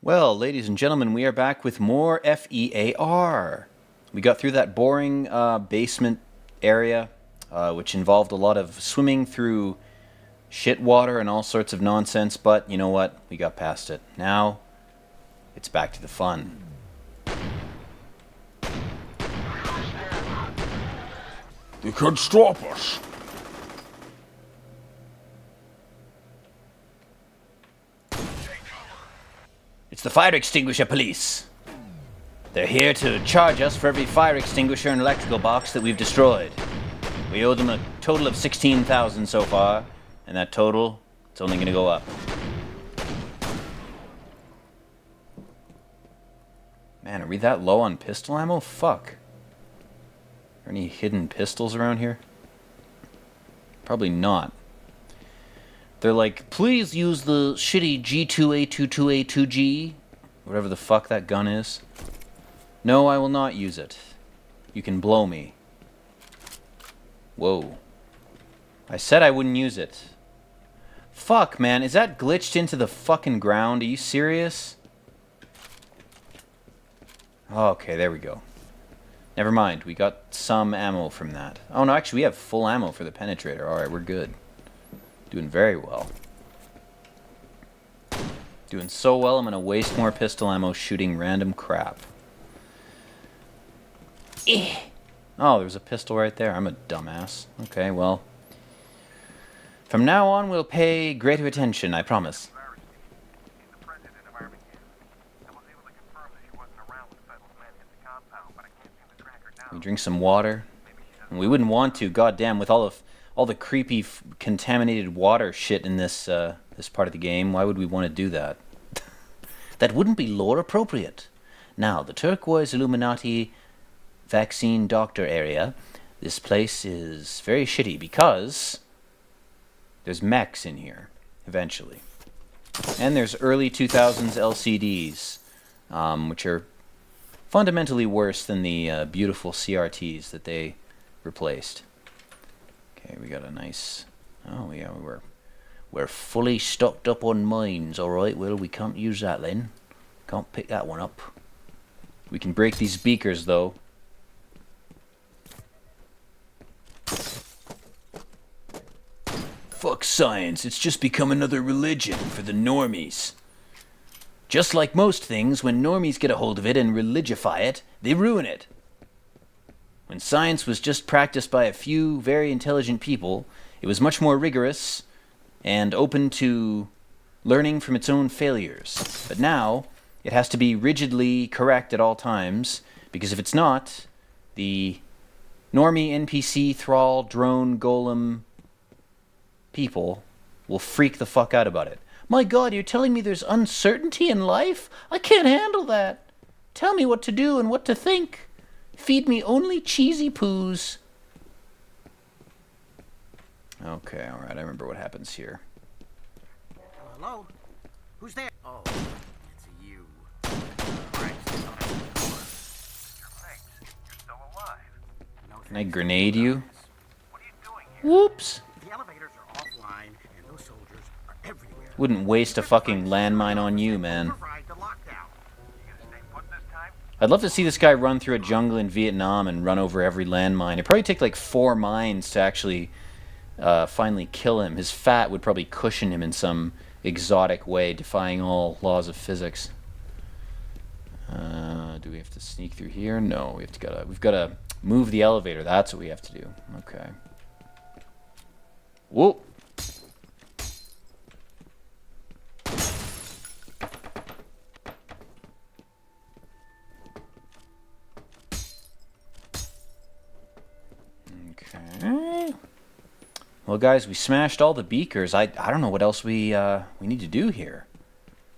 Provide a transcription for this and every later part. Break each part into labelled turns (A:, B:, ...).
A: Well, ladies and gentlemen, we are back with more f.e.a.r. We got through that boring basement area, which involved a lot of swimming through shit water and all sorts of nonsense, but you know what? We got past it. Now, it's back to the fun.
B: They can't stop us.
A: It's the fire extinguisher police. They're here to charge us for every fire extinguisher and electrical box that we've destroyed. We owe them a total of 16,000 so far, and that total, it's only gonna go up. Man, are we that low on pistol ammo? Fuck. Are any hidden pistols around here? Probably not. They're like, please use the shitty G2A22A2G, whatever the fuck that gun is. No, I will not use it. You can blow me. Whoa. I said I wouldn't use it. Fuck, man, is that glitched into the fucking ground? Are you serious? Okay, there we go. Never mind, we got some ammo from that. Oh no, actually we have full ammo for the penetrator. Alright, we're good. Doing very well. Doing so well, I'm gonna waste more pistol ammo shooting random crap. Oh, there's a pistol right there. I'm a dumbass. Okay, well. From now on, we'll pay greater attention, I promise. We drink some water. And we wouldn't want to, goddamn, with all the creepy, contaminated water shit in this this part of the game. Why would we want to do that? That wouldn't be lore appropriate. Now, the turquoise Illuminati vaccine doctor area. This place is very shitty because there's mechs in here, eventually. And there's early 2000s LCDs, which are fundamentally worse than the beautiful CRTs that they replaced. Okay, we got a nice... Oh, yeah, we're fully stocked up on mines, alright. Well, we can't use that then. Can't pick that one up. We can break these beakers, though. Fuck science, it's just become another religion for the normies. Just like most things, when normies get a hold of it and religify it, they ruin it. When science was just practiced by a few very intelligent people, it was much more rigorous and open to learning from its own failures. But now, it has to be rigidly correct at all times, because if it's not, the normie NPC, thrall, drone, golem people will freak the fuck out about it. My god, you're telling me there's uncertainty in life? I can't handle that. Tell me what to do and what to think. Feed me only cheesy Pooz. Okay, alright, I remember what happens here.
C: Hello? Who's there? Oh, it's you. Right. You're still alive. No,
A: Can I grenade you?
C: what are you doing here?
A: Whoops.
C: The elevators are offline, and those soldiers are everywhere.
A: Wouldn't waste a fucking landmine on you, man.
C: Override the lockdown. You gonna stay put this time?
A: I'd love to see this guy run through a jungle in Vietnam and run over every landmine. It'd probably take like 4 mines to actually finally kill him. His fat would probably cushion him in some exotic way, defying all laws of physics. Do we have to sneak through here? No, we've gotta move the elevator. That's what we have to do. Okay. Whoa. Okay. Well, guys, we smashed all the beakers. I don't know what else we need to do here.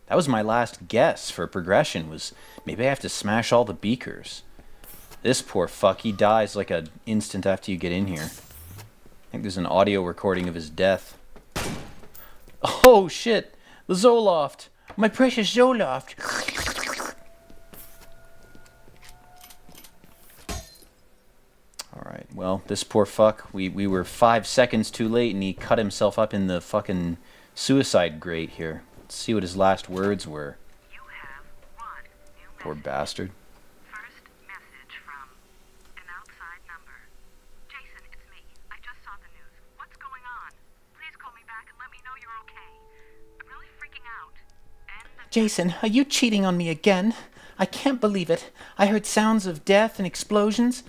A: That was my last guess for progression, was maybe I have to smash all the beakers. This poor fuck, he dies like an instant after you get in here. I think there's an audio recording of his death. Oh, shit! The Zoloft! My precious Zoloft! Alright, well, this poor fuck, we were 5 seconds too late and he cut himself up in the fucking suicide grate here. Let's see what his last words were.
D: You have
A: Poor bastard.
D: First message from an outside number. Jason, it's me. I just saw the news. What's going on? Please call me back and let me know you're okay. I'm really freaking out.
E: Jason, are you cheating on me again? I can't believe it. I heard sounds of death and explosions.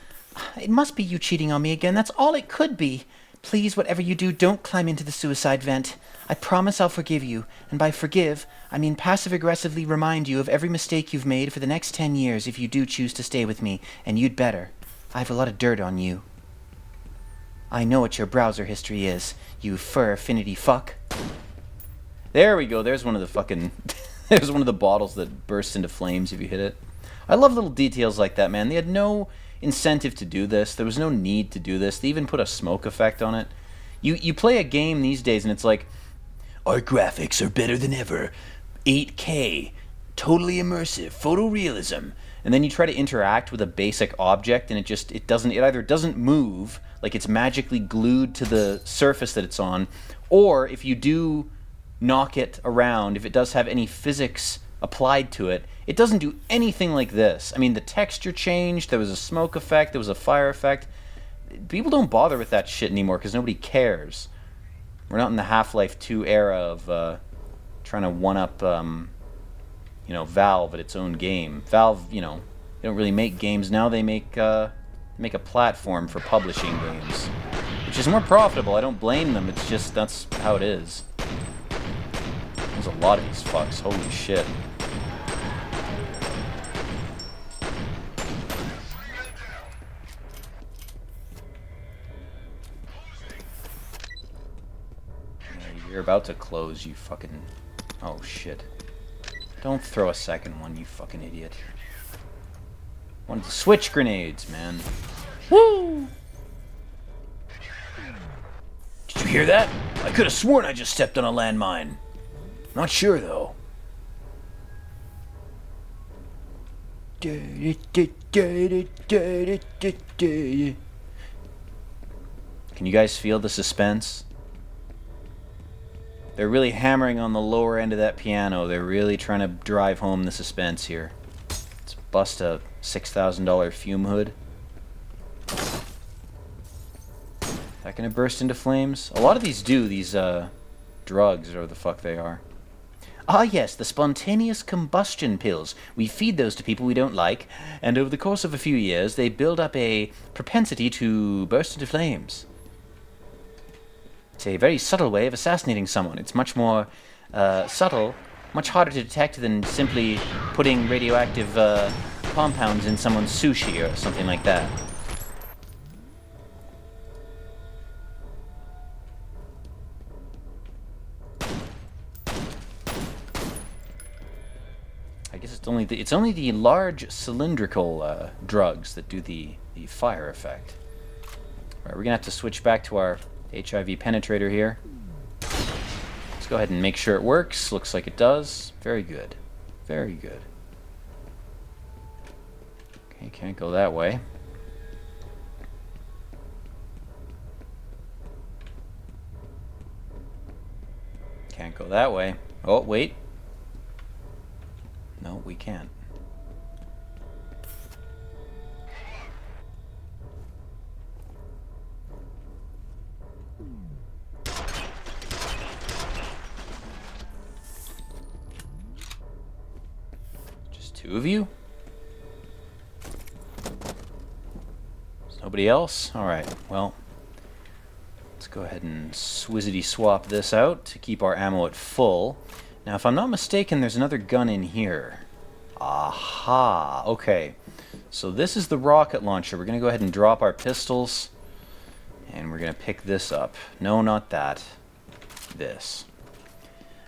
E: It must be you cheating on me again. That's all it could be. Please, whatever you do, don't climb into the suicide vent. I promise I'll forgive you. And by forgive, I mean passive-aggressively remind you of every mistake you've made for the next 10 years if you do choose to stay with me. And you'd better. I have a lot of dirt on you. I know what your browser history is, you fur affinity fuck.
A: There we go. There's one of the fucking... There's one of the bottles that bursts into flames if you hit it. I love little details like that, man. They had no incentive to do this. There was no need to do this. They even put a smoke effect on it. You play a game these days and it's like, our graphics are better than ever. 8K. Totally immersive. Photorealism. And then you try to interact with a basic object and it either doesn't move, like it's magically glued to the surface that it's on, or if you do knock it around, if it does have any physics applied to it, it doesn't do anything like this. I mean, the texture changed, there was a smoke effect, there was a fire effect. People don't bother with that shit anymore because nobody cares. We're not in the Half-Life 2 era of trying to one-up, Valve at its own game. Valve, they don't really make games now. They make a platform for publishing games, which is more profitable. I don't blame them. It's just that's how it is. There's a lot of these fucks. Holy shit. You're about to close, you fucking... Oh, shit. Don't throw a second one, you fucking idiot. One of the switch grenades, man. Woo! Did you hear that? I could have sworn I just stepped on a landmine. Not sure, though. Can you guys feel the suspense? They're really hammering on the lower end of that piano. They're really trying to drive home the suspense here. Let's bust a $6,000 fume hood. That gonna burst into flames? A lot of these do, these drugs, or the fuck they are.
E: Ah yes, the spontaneous combustion pills. We feed those to people we don't like, and over the course of a few years, they build up a propensity to burst into flames. It's a very subtle way of assassinating someone. It's much more subtle, much harder to detect than simply putting radioactive compounds in someone's sushi or something like that. I guess it's only the large cylindrical drugs that do the fire effect. All right, we're gonna have to switch back to our HIV penetrator here. Let's go ahead and make sure it works. Looks like it does. Very good. Very good. Okay, can't go that way. Can't go that way. Oh, wait. No, we can't. Just two of you? There's nobody else? Alright, well, let's go ahead and swizzity swap this out to keep our ammo at full. Now, if I'm not mistaken, there's another gun in here. Aha! Okay. So this is the rocket launcher. We're going to go ahead and drop our pistols. And we're going to pick this up. No, not that. This.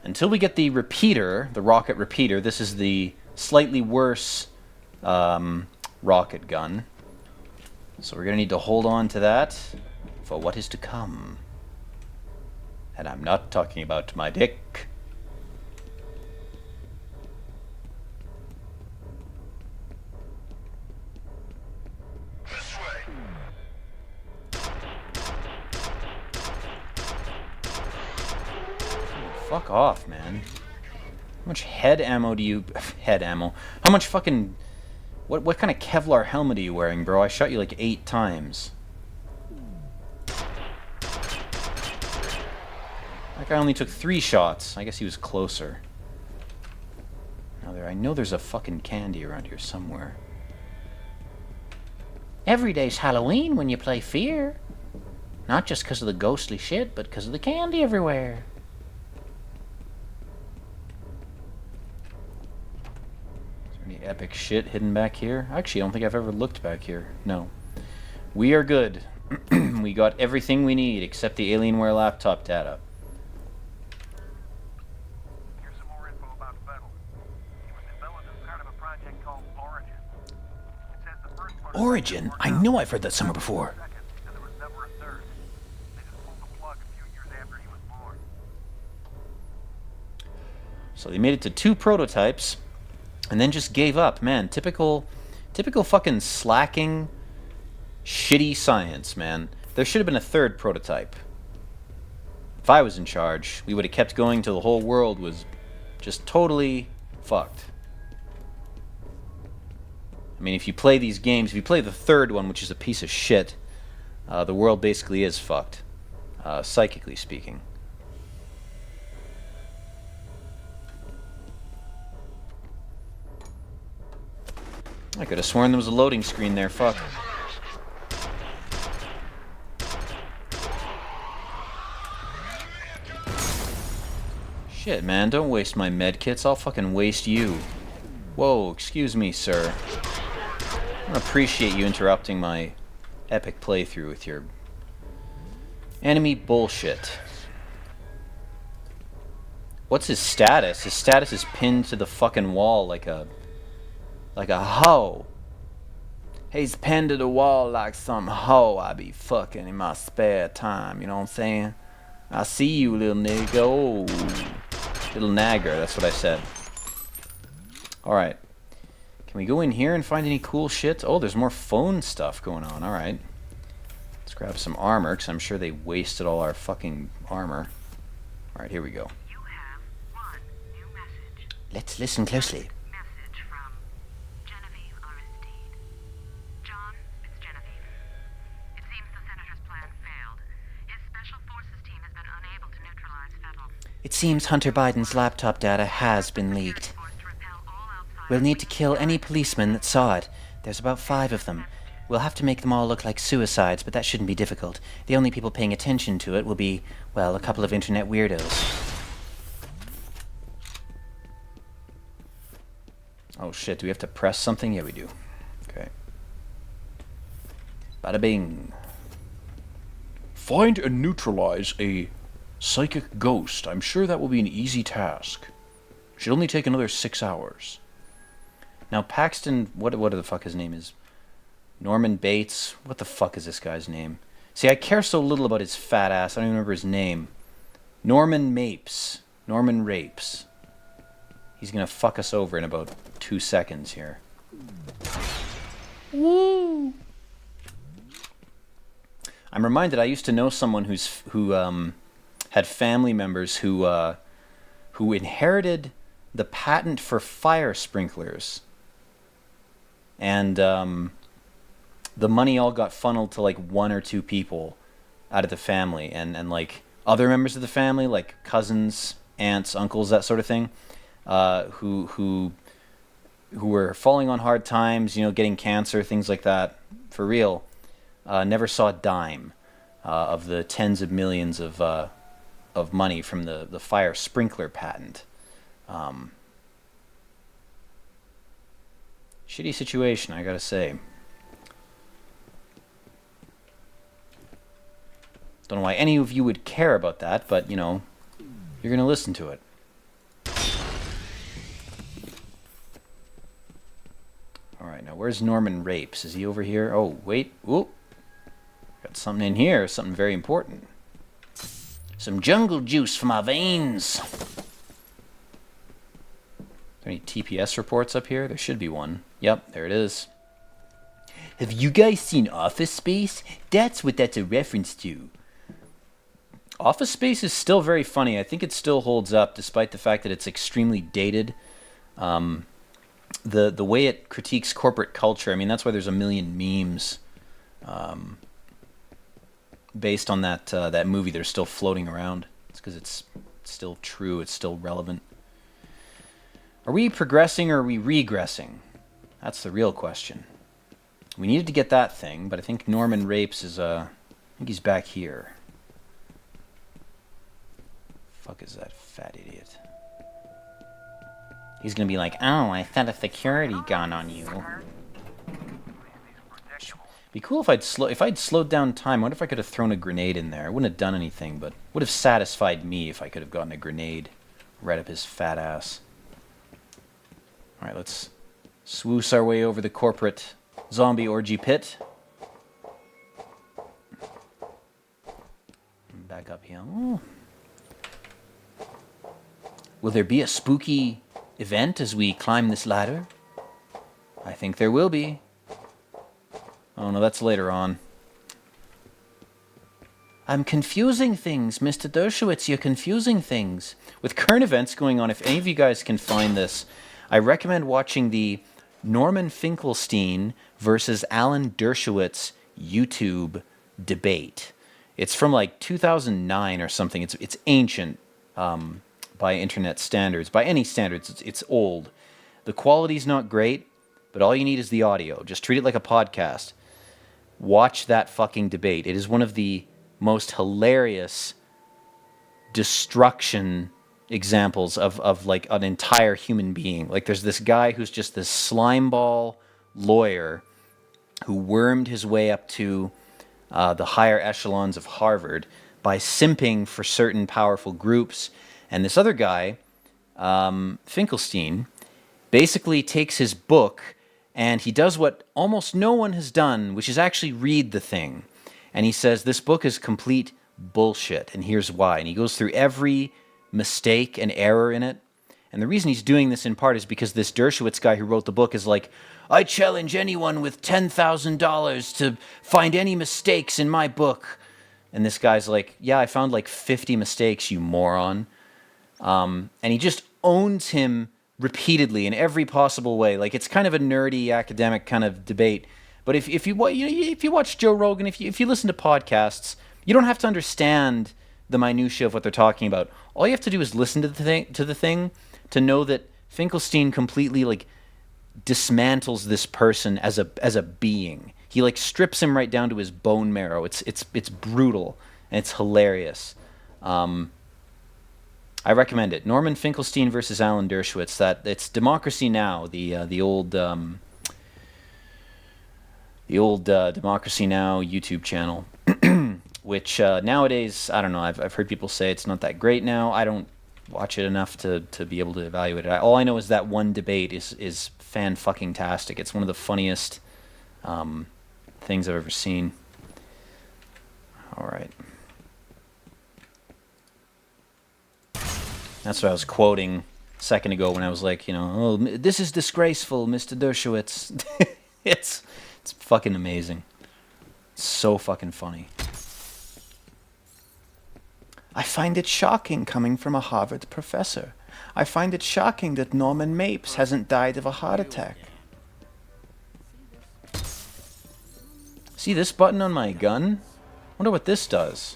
E: Until we get the repeater, the rocket repeater, this is the slightly worse rocket gun. So we're going to need to hold on to that for what is to come. And I'm not talking about my dick. Fuck off, man. much head ammo do you... head ammo. How much fucking... What kind of Kevlar helmet are you wearing, bro? I shot you like 8 times. That guy only took 3 shots. I guess he was closer. Now I know there's a fucking candy around here somewhere.
F: Every day's Halloween when you play f.e.a.r. Not just because of the ghostly shit, but because of the candy everywhere.
E: Is there any epic shit hidden back here? Actually, I don't think I've ever looked back here. No. We are good. We got everything we need except the Alienware laptop data.
C: Here's some more info about Fennel. It was developed as part of a project called Origin. It says the first part
A: Origin? I know I've heard that somewhere before.
C: second, and there was never a third. They just pulled the plug a few years after he was born.
E: So they made it to 2 prototypes, and then just gave up. Man, typical fucking slacking, shitty science, man. There should have been a 3rd prototype. If I was in charge, we would have kept going till the whole world was just totally fucked. I mean, if you play these games, if you play the 3rd one, which is a piece of shit, the world basically is fucked, psychically speaking. I could have sworn there was a loading screen there, fuck. Shit, man, don't waste my med kits, I'll fucking waste you. Whoa, excuse me, sir. I don't appreciate you interrupting my epic playthrough with your enemy bullshit. What's his status? His status is pinned to the fucking wall like a hoe. He's pinned to the wall like some hoe I be fucking in my spare time, you know what I'm saying? I see you, little nigga. Oh, little nagger, that's what I said. Alright. Can we go in here and find any cool shit? Oh, there's more phone stuff going on. Alright. Let's grab some armor, because I'm sure they wasted all our fucking armor. Alright, here we go.
D: You have one new message.
F: Let's listen closely.
D: Message from Genevieve Aristide. John, it's Genevieve. It seems the senator's plan failed. His special forces team has been unable to neutralize Fennel.
F: It seems Hunter Biden's laptop data has been leaked.
D: Forced to repel all outside.
F: We'll need to kill any policeman that saw it. There's about 5 of them. We'll have to make them all look like suicides, but that shouldn't be difficult. The only people paying attention to it will be, well, a couple of internet weirdos.
E: Oh shit, do we have to press something? Yeah, we do. Okay. Bada bing.
B: Find and neutralize a psychic ghost. I'm sure that will be an easy task. Should only take another 6 hours.
E: Now Paxton, what the fuck his name is? Norman Bates? What the fuck is this guy's name? See, I care so little about his fat ass, I don't even remember his name. Norman Mapes. Norman Rapes. He's gonna fuck us over in about 2 seconds here. Woo! I'm reminded I used to know someone who had family members who inherited the patent for fire sprinklers. And the money all got funneled to like 1 or 2 people out of the family, and like other members of the family, like cousins, aunts, uncles, that sort of thing, who were falling on hard times, you know, getting cancer, things like that, for real, never saw a dime of the tens of millions of money from the fire sprinkler patent. Shitty situation, I gotta say. Don't know why any of you would care about that, but, you know, you're gonna listen to it. Alright, now where's Norman Rapes? Is he over here? Oh, wait. Ooh. Got something in here, something very important. Some jungle juice for my veins. Are there any TPS reports up here? There should be one. Yep, there it is.
F: Have you guys seen Office Space? That's what that's a reference to.
A: Office Space is still very funny. I think it still holds up, despite the fact that it's extremely dated. The way it critiques corporate culture, I mean, that's why there's a million memes based on that movie. They're still floating around. It's because it's still true. It's still relevant. Are we progressing or are we regressing? That's the real question. We needed to get that thing, but I think Norman Rapes is, I think he's back here. Fuck is that fat idiot? He's gonna be like, oh, I set a security gun on you. Be cool if I'd slowed down time. I wonder if I could have thrown a grenade in there. It wouldn't have done anything, but would have satisfied me if I could have gotten a grenade right up his fat ass. All right, let's swoosh our way over the corporate zombie orgy pit. Back up here. Oh. Will there be a spooky event as we climb this ladder? I think there will be. Oh no, that's later on. I'm confusing things, Mr. Dershowitz, you're confusing things. With current events going on, if any of you guys can find this, I recommend watching the Norman Finkelstein versus Alan Dershowitz YouTube debate. It's from like 2009 or something. It's ancient. By internet standards, by any standards, it's old. The quality's not great, but all you need is the audio. Just treat it like a podcast. Watch that fucking debate. It is one of the most hilarious destruction examples of like an entire human being. Like there's this guy who's just this slimeball lawyer who wormed his way up to the higher echelons of Harvard by simping for certain powerful groups. And this other guy, Finkelstein, basically takes his book and he does what almost no one has done, which is actually read the thing. And he says, this book is complete bullshit, and here's why. And he goes through every mistake and error in it. And the reason he's doing this in part is because this Dershowitz guy who wrote the book is like, I challenge anyone with $10,000 to find any mistakes in my book. And this guy's like, yeah, I found like 50 mistakes, you moron. And he just owns him repeatedly in every possible way. Like it's kind of a nerdy academic kind of debate. But if you watch Joe Rogan, if you listen to podcasts, you don't have to understand the minutiae of what they're talking about. All you have to do is listen to the thing to know that Finkelstein completely like dismantles this person as a being. He like strips him right down to his bone marrow. It's brutal and it's hilarious. I recommend it. Norman Finkelstein versus Alan Dershowitz. It's Democracy Now, the old Democracy Now YouTube channel, which nowadays, I don't know. I've heard people say it's not that great now. I don't watch it enough to be able to evaluate it. All I know is that one debate is fan-fucking-tastic. It's one of the funniest things I've ever seen. All right. That's what I was quoting a second ago when I was like, oh, this is disgraceful, Mr. Dershowitz. It's fucking amazing. It's so fucking funny. I find it shocking coming from a Harvard professor. I find it shocking that Norman Mapes hasn't died of a heart attack. See this button on my gun? Wonder what this does.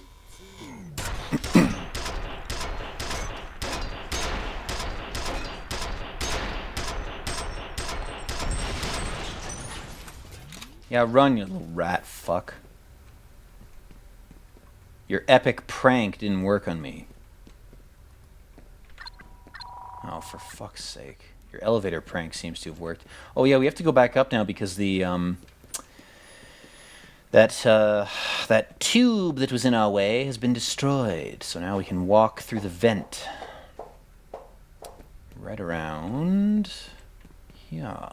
A: Yeah, run, you little rat fuck. Your epic prank didn't work on me. Oh, for fuck's sake. Your elevator prank seems to have worked. Oh yeah, we have to go back up now because the that tube that was in our way has been destroyed. So now we can walk through the vent. Right around here.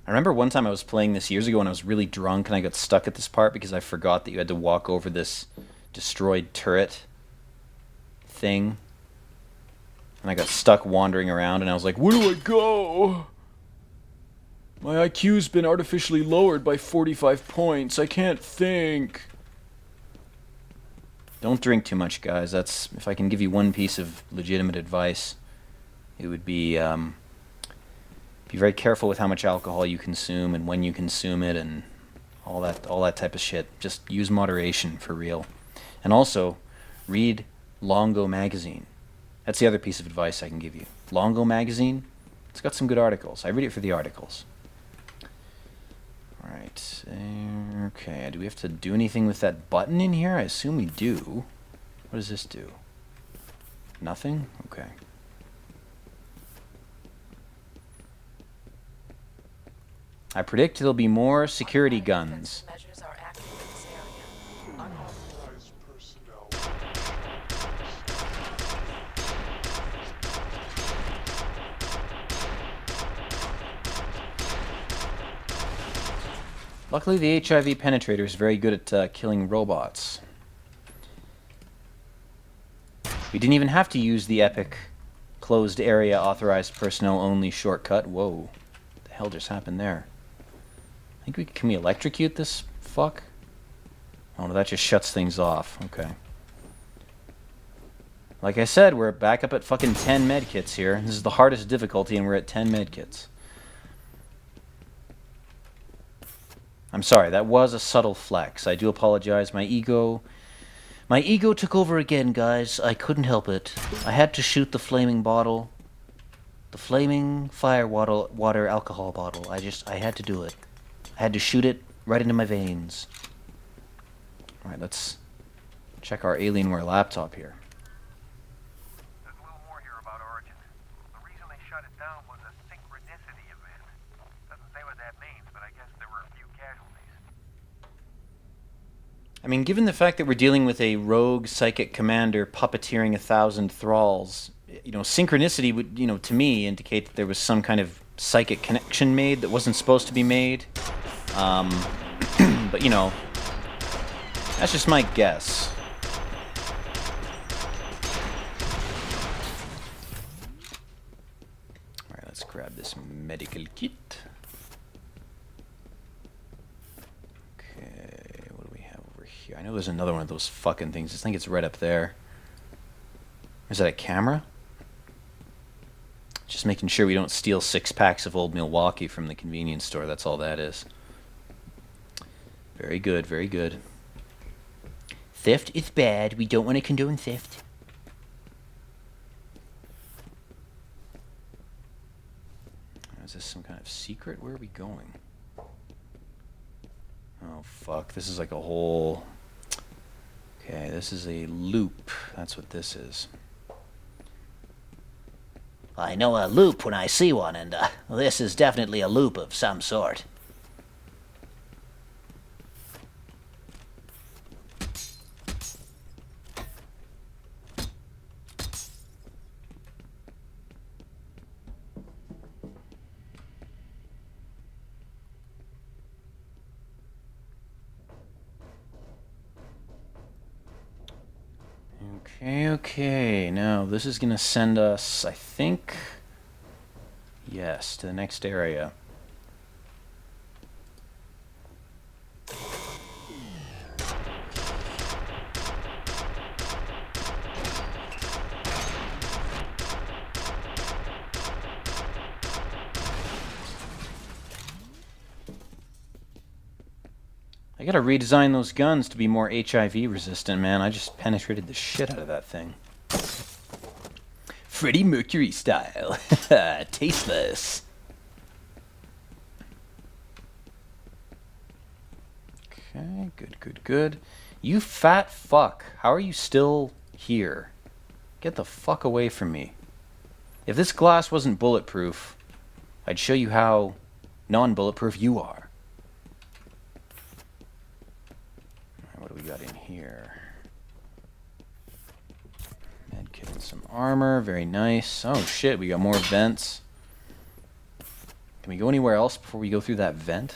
A: I remember one time I was playing this years ago and I was really drunk and I got stuck at this part because I forgot that you had to walk over this destroyed turret thing. And I got stuck wandering around and I was like, where do I go?
B: My IQ's been artificially lowered by 45 points. I can't think.
A: Don't drink too much, guys. That's, if I can give you one piece of legitimate advice, it would be very careful with how much alcohol you consume and when you consume it and all that type of shit. Just use moderation for real. And also, read Longo magazine. That's the other piece of advice I can give you. Longo magazine, it's got some good articles. I read it for the articles. Alright, okay, do we have to do anything with that button in here? I assume we do. What does this do? Nothing? Okay. I predict there'll be more security guns. Luckily, the HIV penetrator is very good at killing robots. We didn't even have to use the epic closed area authorized personnel only shortcut. Whoa. What the hell just happened there? I think can we electrocute this fuck? Oh no, that just shuts things off. Okay. Like I said, we're back up at fucking 10 medkits here. This is the hardest difficulty and we're at 10 medkits. I'm sorry, that was a subtle flex. I do apologize. My ego took over again, guys. I couldn't help it. I had to shoot the flaming bottle. The flaming fire water alcohol bottle. I had to do it. I had to shoot it right into my veins. Alright, let's check our Alienware laptop here.
C: There's a little more here about Origin. The reason they shut it down was a synchronicity event. Doesn't say what that means, but I guess there were a few casualties.
A: I mean, given the fact that we're dealing with a rogue psychic commander puppeteering 1,000 thralls, you know, synchronicity would, you know, to me indicate that there was some kind of psychic connection made that wasn't supposed to be made. But, you know, that's just my guess. Alright, let's grab this medical kit. Okay, what do we have over here? I know there's another one of those fucking things. I think it's right up there. Is that a camera? Just making sure we don't steal 6 packs of Old Milwaukee from the convenience store. That's all that is. Very good, very good. Theft is bad. We don't want to condone theft. Is this some kind of secret? Where are we going? Oh, fuck. This is like a whole... Okay, this is a loop. That's what this is.
F: I know a loop when I see one, and this is definitely a loop of some sort.
A: Okay, now this is gonna send us, I think, yes, to the next area. I gotta redesign those guns to be more HIV resistant, man. I just penetrated the shit out of that thing. Freddie Mercury style. Tasteless. Okay, good, good, good. You fat fuck. How are you still here? Get the fuck away from me. If this glass wasn't bulletproof, I'd show you how non-bulletproof you are. What do we got in here? Medkit and some armor. Very nice. Oh shit, we got more vents. Can we go anywhere else before we go through that vent?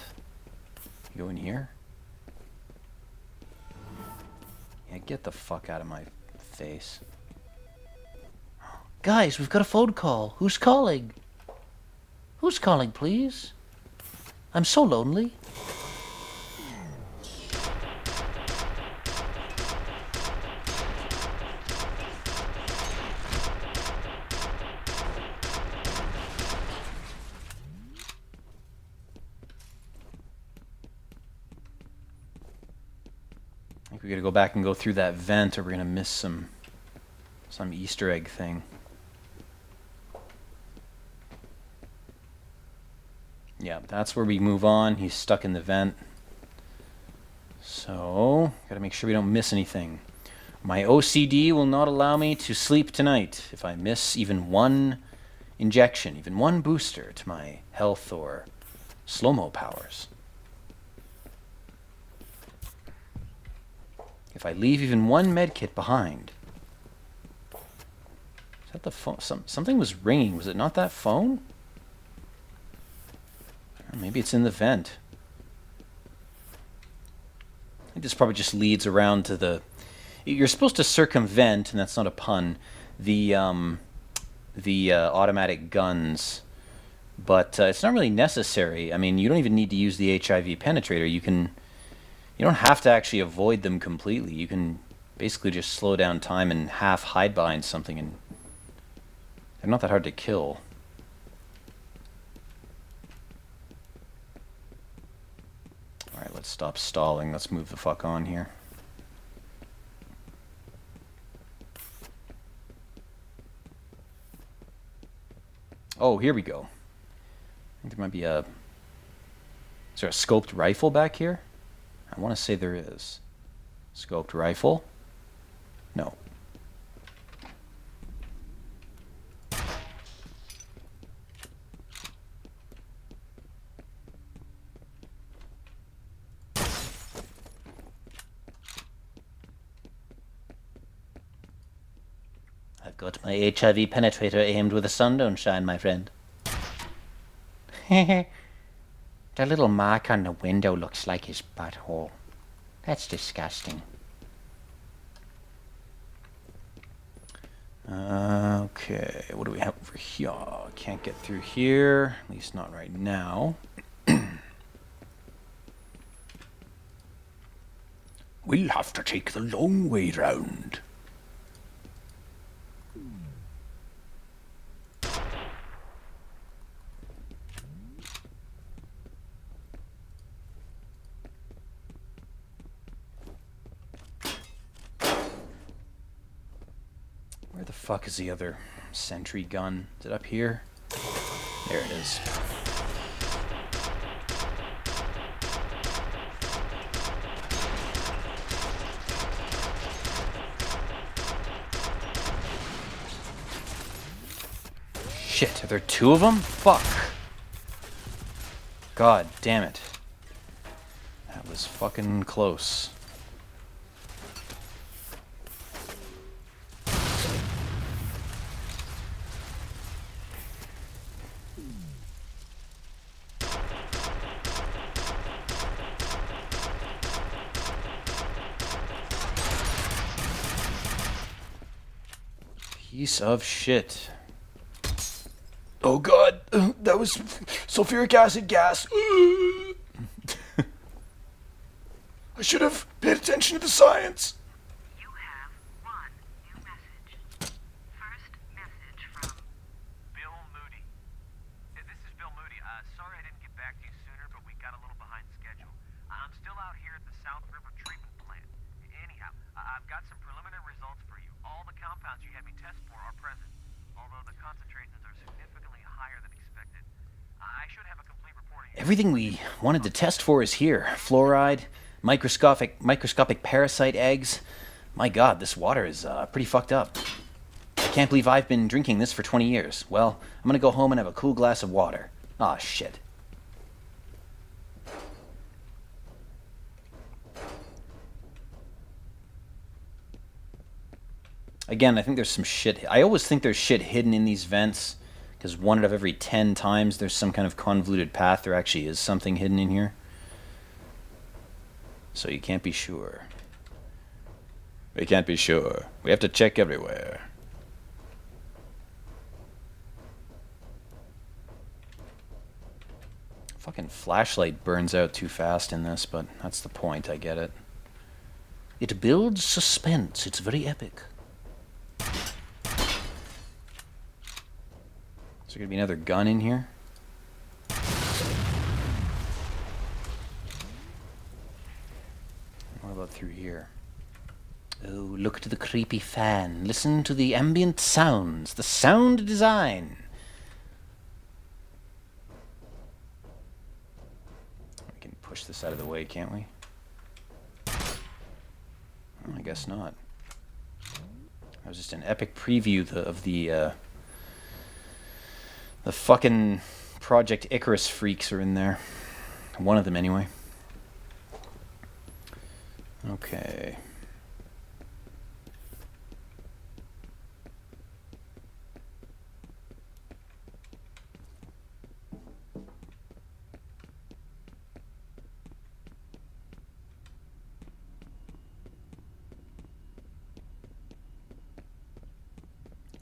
A: Can we go in here? Yeah, get the fuck out of my face.
F: Guys, we've got a phone call. Who's calling? Who's calling, please? I'm so lonely.
E: I think we gotta go back and go through that vent, or we're gonna miss some Easter egg thing. Yeah, that's where we move on. He's stuck in the vent. So, gotta make sure we don't miss anything. My OCD will not allow me to sleep tonight if I miss even one injection, even one booster to my health or slow-mo powers. If I leave even one medkit behind. Is that the phone? Something was ringing. Was it not that phone? Or maybe it's in the vent. I think this probably just leads around to the... You're supposed to circumvent, and that's not a pun, the automatic guns. But it's not really necessary. I mean, you don't even need to use the HIV penetrator. You don't have to actually avoid them completely. You can basically just slow down time and half hide behind something, and they're not that hard to kill. Alright, let's stop stalling. Let's move the fuck on here. Oh, here we go. I think there might be a... Is there a scoped rifle back here? I want to say there is. Scoped rifle? No.
F: I've got my HIV penetrator aimed where the sun don't shine, my friend. The little mark on the window looks like his butthole. That's disgusting.
E: Okay, what do we have over here? Can't get through here, at least not right now.
B: We'll have to take the long way round.
E: Where the fuck is the other sentry gun? Is it up here? There it is. Shit, are there two of them? Fuck. God damn it. That was fucking close. Piece of shit.
B: Oh god, that was sulfuric acid gas. I should have paid attention to the science.
D: You have one new message. First message from
C: Bill Moody. This is Bill Moody. Sorry I didn't get back to you sooner, but we got a little behind schedule. I'm still out here at the South River Treatment Plant. Anyhow, I've got some preliminary results for you. All the compounds you had me test for are present, although the concentrations are significantly higher than expected. I should have a complete report.
E: Everything we wanted to test for is here. Fluoride, microscopic parasite eggs. My god, this water is pretty fucked up. I can't believe I've been drinking this for 20 years. Well, I'm gonna go home and have a cool glass of water. Aw, shit. Again, I think there's some shit. I always think there's shit hidden in these vents, because 1 out of every 10 times there's some kind of convoluted path. There actually is something hidden in here. So you can't be sure. We can't be sure. We have to check everywhere.
A: Fucking flashlight burns out too fast in this, but that's the point, I get it.
B: It builds suspense. It's very epic.
A: Is there gonna be another gun in here? What about through here?
F: Oh, look to the creepy fan. Listen to the ambient sounds. The sound design.
A: We can push this out of the way, can't we? Well, I guess not. That was just an epic preview of the fucking Project Icarus freaks are in there. One of them, anyway. Okay.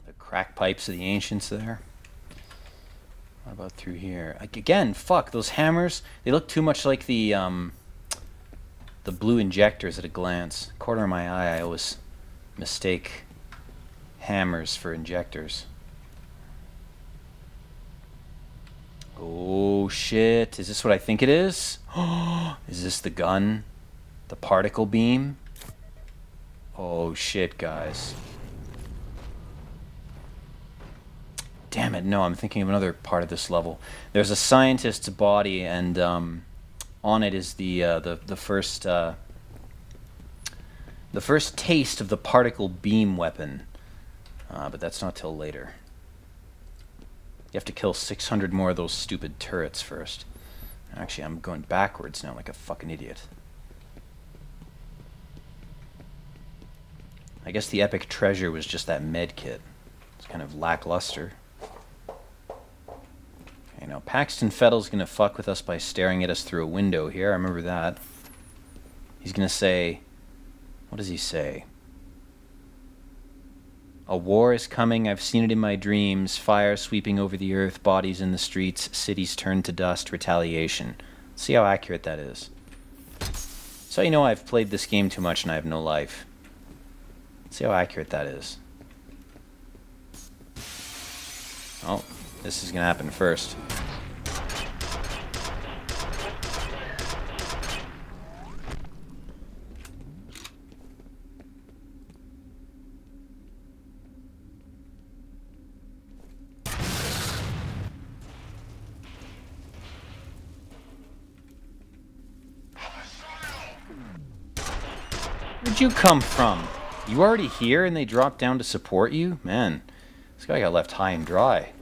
A: The crack pipes of the ancients there. What about through here? Again, fuck, those hammers, they look too much like the blue injectors at a glance. Corner of my eye, I always mistake hammers for injectors. Oh shit, is this what I think it is? Is this the gun? The particle beam? Oh shit, guys. Damn it, no, I'm thinking of another part of this level. There's a scientist's body, and on it is the first taste of the particle beam weapon. But that's not till later. You have to kill 600 more of those stupid turrets first. Actually, I'm going backwards now like a fucking idiot. I guess the epic treasure was just that med kit. It's kind of lackluster. Okay, now Paxton Fettel's gonna fuck with us by staring at us through a window here. I remember that. He's gonna say... What does he say? A war is coming, I've seen it in my dreams. Fire sweeping over the earth, bodies in the streets, cities turned to dust, retaliation. See how accurate that is. So you know I've played this game too much and I have no life. See how accurate that is. Oh, this is gonna happen first. Where'd you come from? You already here and they dropped down to support you? Man, this guy got left high and dry.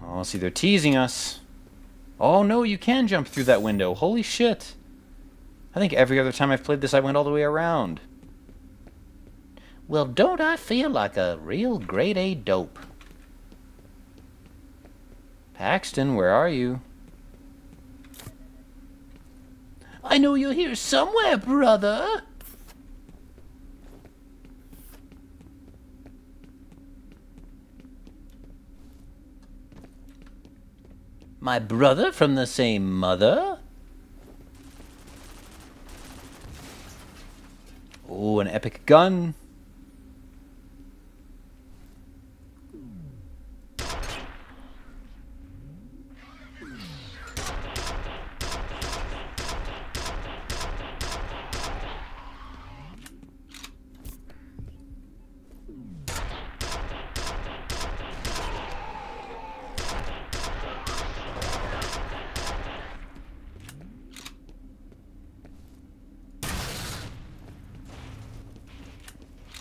A: Oh, see, they're teasing us. Oh no, you can jump through that window. Holy shit. I think every other time I've played this I went all the way around.
F: Well, don't I feel like a real grade A dope?
A: Paxton, where are you?
F: I know you're here somewhere, brother. My brother from the same mother?
A: Oh, an epic gun.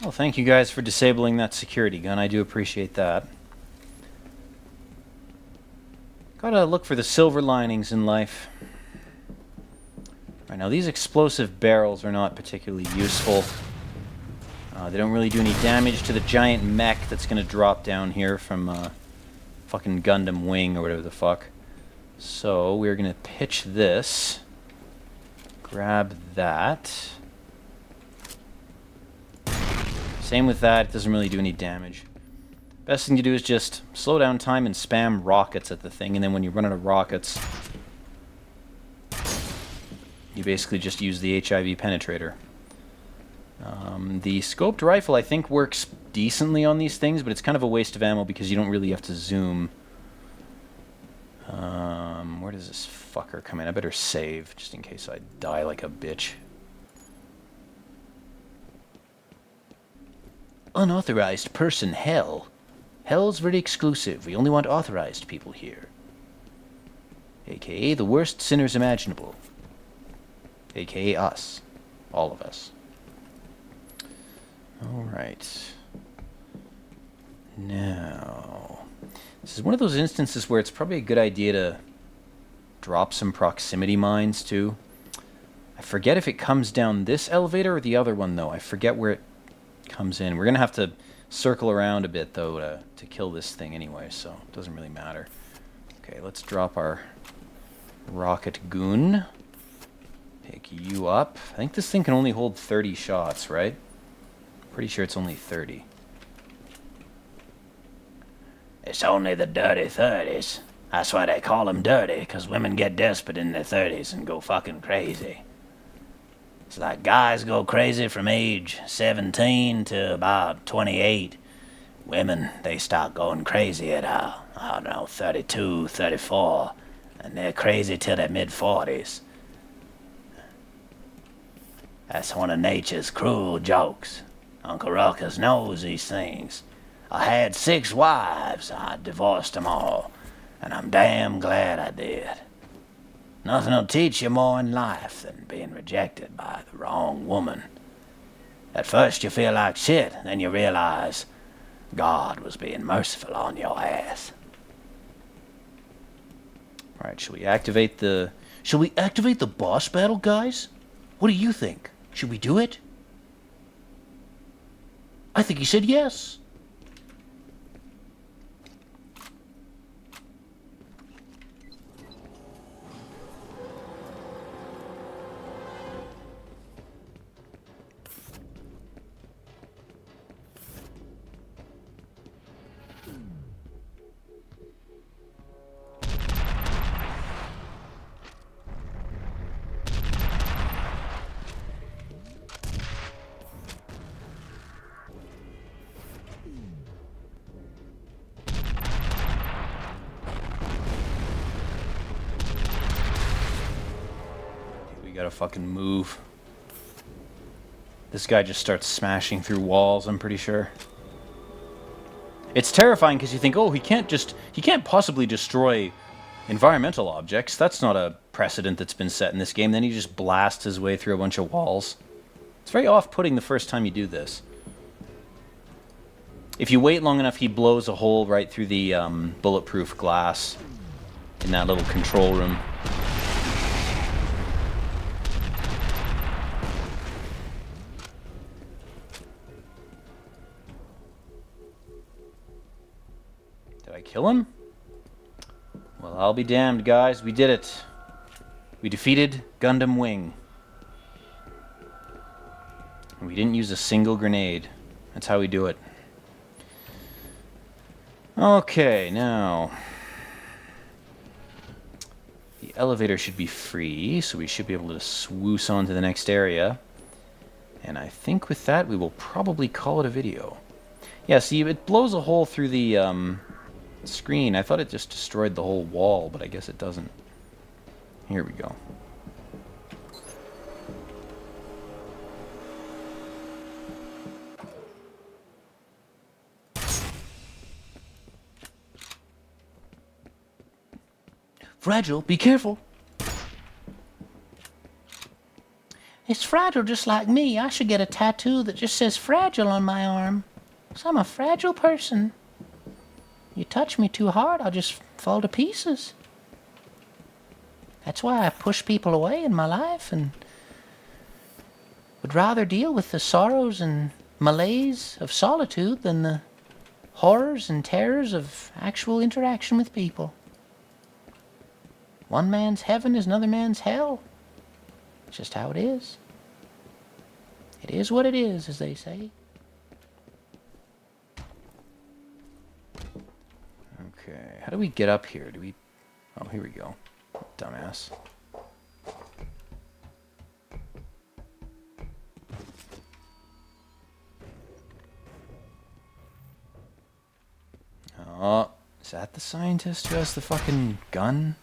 A: Well, thank you guys for disabling that security gun. I do appreciate that. Gotta look for the silver linings in life. Right, now these explosive barrels are not particularly useful. They don't really do any damage to the giant mech that's gonna drop down here from fucking Gundam Wing or whatever the fuck. So we're gonna pitch this. Grab that. Same with that, it doesn't really do any damage. Best thing to do is just slow down time and spam rockets at the thing, and then when you run out of rockets, you basically just use the HIV penetrator. The scoped rifle, I think, works decently on these things, but it's kind of a waste of ammo because you don't really have to zoom. Where does this fucker come in? I better save, just in case I die like a bitch. Unauthorized person hell. Hell's very exclusive. We only want authorized people here. AKA the worst sinners imaginable. AKA us. All of us. Alright. Now, this is one of those instances where it's probably a good idea to drop some proximity mines too. I forget if it comes down this elevator or the other one though. I forget where it comes in. We're going to have to circle around a bit though to kill this thing anyway, so it doesn't really matter. Okay, let's drop our rocket goon. Pick you up. I think this thing can only hold 30 shots, right? Pretty sure it's only 30.
G: It's only the dirty 30s. That's why they call them dirty, because women get desperate in their 30s and go fucking crazy. It's like guys go crazy from age 17 to about 28. Women, they start going crazy at, I don't know, 32, 34. And they're crazy till their mid-40s. That's one of nature's cruel jokes. Uncle Ruckus knows these things. I had 6 wives. I divorced them all. And I'm damn glad I did. Nothing will teach you more in life than being rejected by the wrong woman. At first you feel like shit, then you realize God was being merciful on your ass.
A: Alright, shall we activate the boss battle, guys? What do you think? Should we do it? I think he said yes. Gotta fucking move. This guy just starts smashing through walls, I'm pretty sure. It's terrifying because you think, oh, he can't possibly destroy environmental objects. That's not a precedent that's been set in this game. Then he just blasts his way through a bunch of walls. It's very off-putting the first time you do this. If you wait long enough, he blows a hole right through the bulletproof glass in that little control room. Kill him? Well, I'll be damned, guys. We did it. We defeated Gundam Wing. And we didn't use a single grenade. That's how we do it. Okay, now... the elevator should be free, so we should be able to swoosh on to the next area. And I think with that, we will probably call it a video. Yeah, see, it blows a hole through the, screen. I thought it just destroyed the whole wall, but I guess it doesn't. Here we go. Fragile, be careful.
F: It's fragile just like me. I should get a tattoo that just says fragile on my arm. 'Cause I'm a fragile person. You touch me too hard, I'll just fall to pieces. That's why I push people away in my life and would rather deal with the sorrows and malaise of solitude than the horrors and terrors of actual interaction with people. One man's heaven is another man's hell. It's just how it is. It is what it is, as they say.
A: Okay, how do we get up here? Do we... Oh, here we go. Dumbass. Oh, is that the scientist who has the fucking gun?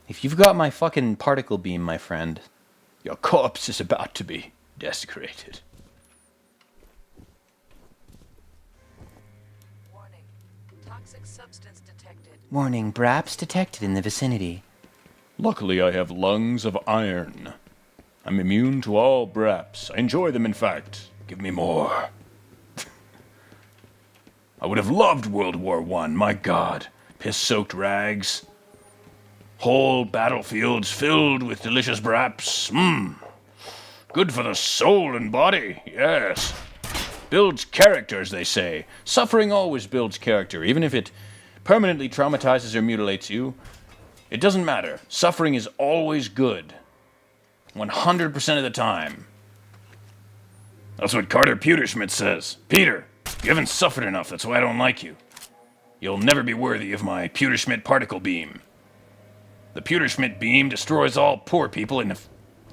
A: If you've got my fucking particle beam, my friend, your corpse is about to be desecrated.
H: Warning. Toxic substance detected.
A: Warning, BRAPs detected in the vicinity.
B: Luckily, I have lungs of iron. I'm immune to all BRAPs. I enjoy them, in fact. Give me more. I would have loved World War I, my god. Piss-soaked rags. Whole battlefields filled with delicious BRAPs. Good for the soul and body, yes. Builds character, as they say. Suffering always builds character, even if it permanently traumatizes or mutilates you. It doesn't matter. Suffering is always good. 100% of the time. That's what Carter Pewterschmidt says. Peter, you haven't suffered enough, that's why I don't like you. You'll never be worthy of my Pewterschmidt particle beam. The Pewterschmidt beam destroys all poor people in a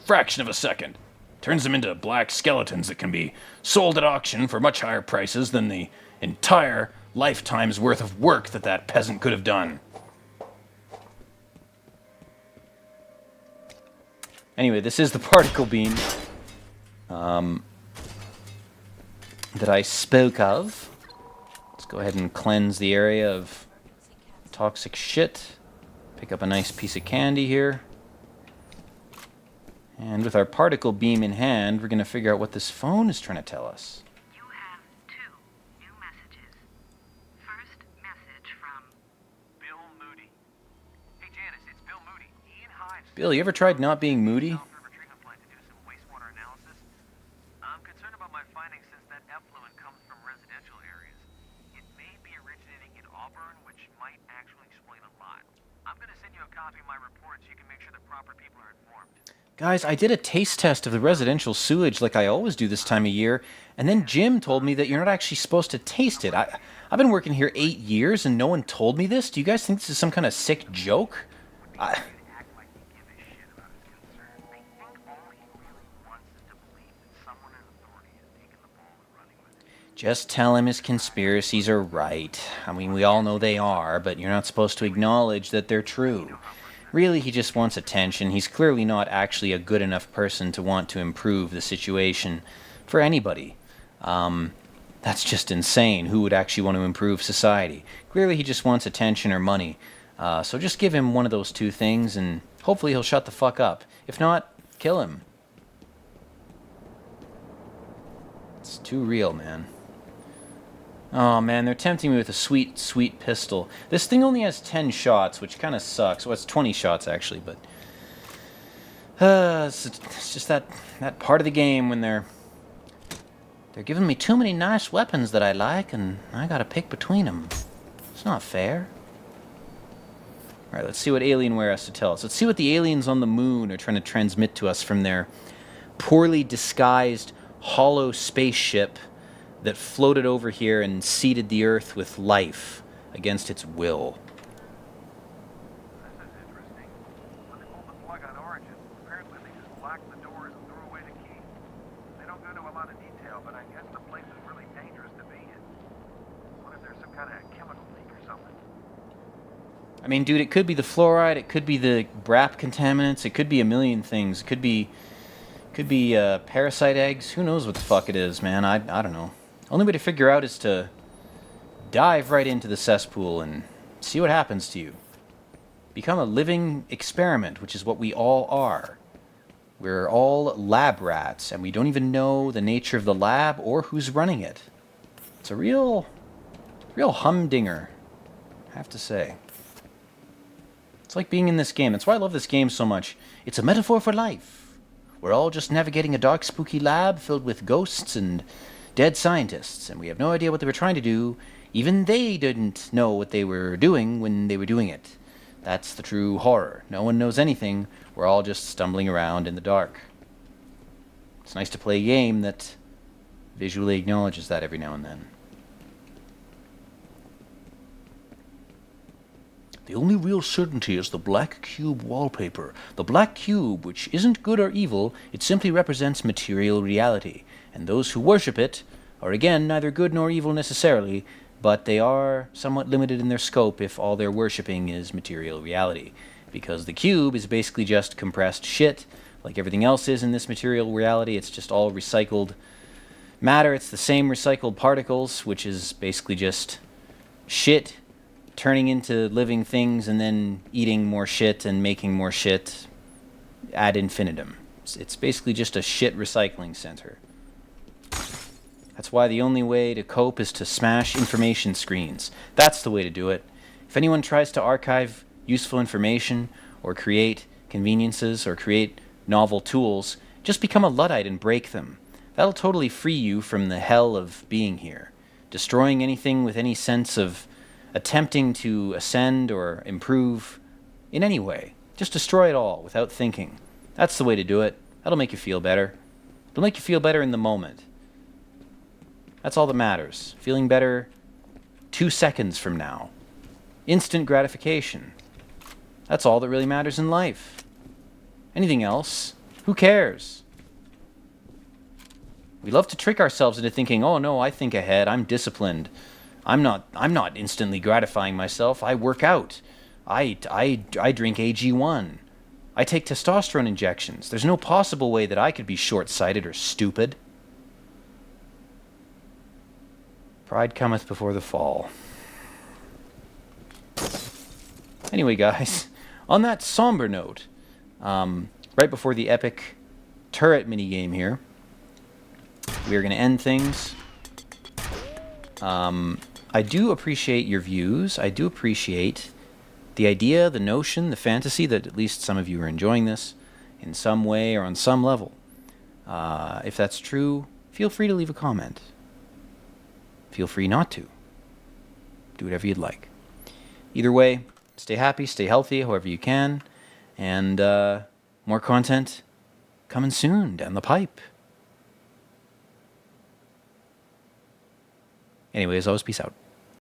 B: fraction of a second. Turns them into black skeletons that can be sold at auction for much higher prices than the entire lifetime's worth of work that peasant could have done.
A: Anyway, this is the particle beam that I spoke of. Let's go ahead and cleanse the area of toxic shit. Pick up a nice piece of candy here. And with our particle beam in hand, we're going to figure out what this phone is trying to tell us.
D: You have 2 new messages. First message from
C: Bill Moody. Hey, Janice, it's Bill Moody. Ian Hives.
A: Bill, you ever tried not being moody?
C: South River Treatment Plant to do some wastewater analysis. I'm concerned about my findings since that effluent comes from residential areas. It may be originating in Auburn, which might actually explain a lot. I'm going to send you a copy of my report so you can make sure the proper people are informed.
A: Guys, I did a taste test of the residential sewage like I always do this time of year, and then Jim told me that you're not actually supposed to taste it. I've been working here 8 years and no one told me this. Do you guys think this is some kind of sick joke?
C: Act like you give a shit about his concerns. I think all he really wants is to believe that someone in authority has taken the ball and running with it.
A: Just tell him his conspiracies are right. I mean, we all know they are, but you're not supposed to acknowledge that they're true. Really, he just wants attention. He's clearly not actually a good enough person to want to improve the situation for anybody. That's just insane. Who would actually want to improve society? Clearly, he just wants attention or money. So just give him one of those two things, and hopefully he'll shut the fuck up. If not, kill him. It's too real, man. Oh man, they're tempting me with a sweet, sweet pistol. This thing only has 10 shots, which kind of sucks. Well, it's 20 shots actually, but it's just that part of the game when they're giving me too many nice weapons that I like, and I gotta pick between them. It's not fair. All right, let's see what Alienware has to tell us. Let's see what the aliens on the moon are trying to transmit to us from their poorly disguised hollow spaceship that floated over here and seeded the Earth with life against its will.
C: This is interesting. When they pulled the plug on Origin, apparently they just locked the doors and threw away the key. They don't go into a lot of detail, but I guess the place is really dangerous to be in. What if there's some kind of chemical leak or something?
A: I mean, dude, it could be the fluoride, it could be the BRAP contaminants, it could be a million things. It could be parasite eggs. Who knows what the fuck it is, man? I don't know. Only way to figure out is to dive right into the cesspool and see what happens to you. Become a living experiment, which is what we all are. We're all lab rats, and we don't even know the nature of the lab or who's running it. It's a real humdinger, I have to say. It's like being in this game. That's why I love this game so much. It's a metaphor for life. We're all just navigating a dark, spooky lab filled with ghosts and dead scientists, and we have no idea what they were trying to do. Even they didn't know what they were doing when they were doing it. That's the true horror. No one knows anything. We're all just stumbling around in the dark. It's nice to play a game that visually acknowledges that every now and then.
B: The only real certainty is the black cube wallpaper. The black cube, which isn't good or evil, it simply represents material reality. And those who worship it are, again, neither good nor evil necessarily, but they are somewhat limited in their scope if all they're worshipping is material reality. Because the cube is basically just compressed shit, like everything else is in this material reality. It's just all recycled matter. It's the same recycled particles, which is basically just shit turning into living things and then eating more shit and making more shit ad infinitum. It's basically just a shit recycling center. That's why the only way to cope is to smash information screens. That's the way to do it. If anyone tries to archive useful information or create conveniences or create novel tools, just become a Luddite and break them. That'll totally free you from the hell of being here. Destroying anything with any sense of attempting to ascend or improve in any way. Just destroy it all without thinking. That's the way to do it. That'll make you feel better. It'll make you feel better in the moment. That's all that matters. Feeling better 2 seconds from now. Instant gratification. That's all that really matters in life. Anything else, who cares? We love to trick ourselves into thinking, oh no, I think ahead, I'm disciplined. I'm not instantly gratifying myself. I work out. I drink AG1. I take testosterone injections. There's no possible way that I could be short-sighted or stupid. Pride cometh before the fall. Anyway, guys, on that somber note, right before the epic turret minigame here, we are going to end things. I do appreciate your views. I do appreciate the idea, the notion, the fantasy that at least some of you are enjoying this in some way or on some level. If that's true, feel free to leave a comment. Feel free not to. Do whatever you'd like. Either way, stay happy, stay healthy, however you can, and more content coming soon down the pipe. Anyways, always peace out.